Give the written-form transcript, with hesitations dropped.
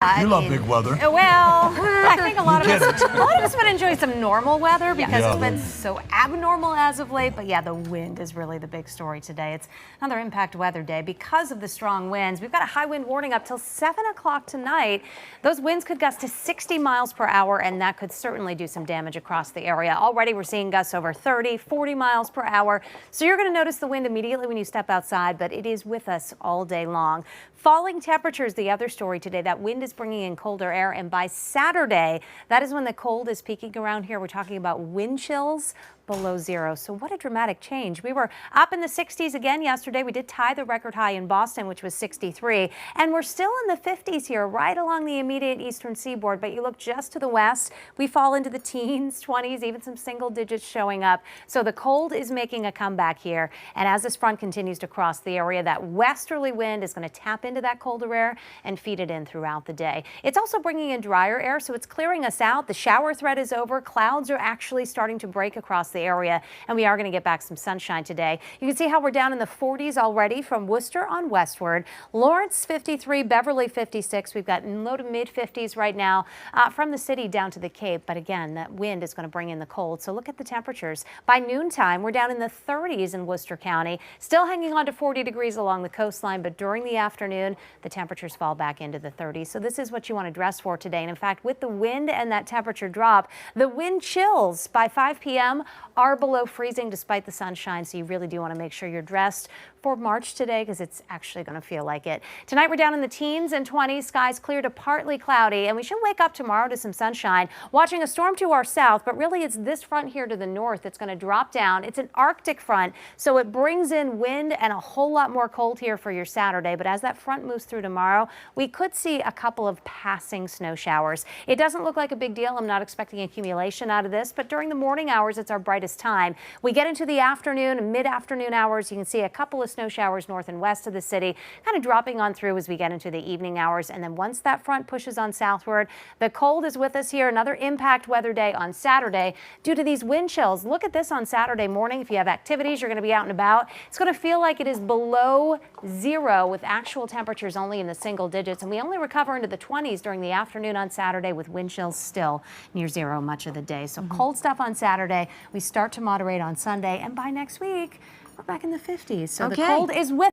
You love big weather. Well, I think a lot of us would enjoy some normal weather because it's been so abnormal as of late. But yeah, the wind is really the big story today. It's another impact weather day because of the strong winds. We've got a high wind warning up till 7 o'clock tonight. Those winds could gust to 60 miles per hour, and that could certainly do some damage across the area. Already we're seeing gusts over 30, 40 miles per hour. So you're going to notice the wind immediately when you step outside, but it is with us all day long. Falling temperatures, the other story today. That wind is bringing in colder air, and by Saturday, that is when the cold is peaking around here. We're talking about wind chills below zero. So what a dramatic change. We were up in the 60s again yesterday. We did tie the record high in Boston, which was 63, and we're still in the 50s here, right along the immediate eastern seaboard. But you look just to the west, we fall into the teens, 20s, even some single digits showing up. So the cold is making a comeback here. And as this front continues to cross the area, that westerly wind is going to tap into that colder air and feed it in throughout the day. It's also bringing in drier air, so it's clearing us out. The shower threat is over. Clouds are actually starting to break across the area, and we are going to get back some sunshine today. You can see how we're down in the 40s already from Worcester on westward. Lawrence 53, Beverly 56. We've got low to mid 50s right now from the city down to the Cape. But again, that wind is going to bring in the cold. So look at the temperatures. By noontime, we're down in the 30s in Worcester County, still hanging on to 40 degrees along the coastline. But during the afternoon, the temperatures fall back into the 30s. So this is what you want to dress for today. And in fact, with the wind and that temperature drop, the wind chills by 5 p.m. are below freezing despite the sunshine. So you really do want to make sure you're dressed for March today because it's actually going to feel like it. Tonight we're down in the teens and 20s. Skies clear to partly cloudy, and we should wake up tomorrow to some sunshine. Watching a storm to our south, but really it's this front here to the north that's going to drop down. It's an Arctic front, so it brings in wind and a whole lot more cold here for your Saturday. But as that front moves through tomorrow, we could see a couple of passing snow showers. It doesn't look like a big deal. I'm not expecting accumulation out of this, but during the morning hours, it's our brightest time. We get into the afternoon, mid-afternoon hours, you can see a couple of snow showers north and west of the city, kind of dropping on through as we get into the evening hours. And then once that front pushes on southward, the cold is with us here. Another impact weather day on Saturday due to these wind chills. Look at this on Saturday morning. If you have activities, you're going to be out and about. It's going to feel like it is below zero with actual temperatures only in the single digits. And we only recover into the 20s during the afternoon on Saturday with wind chills still near zero much of the day. So cold stuff on Saturday. We start to moderate on Sunday, and by next week, we're back in the 50s. So the cold is with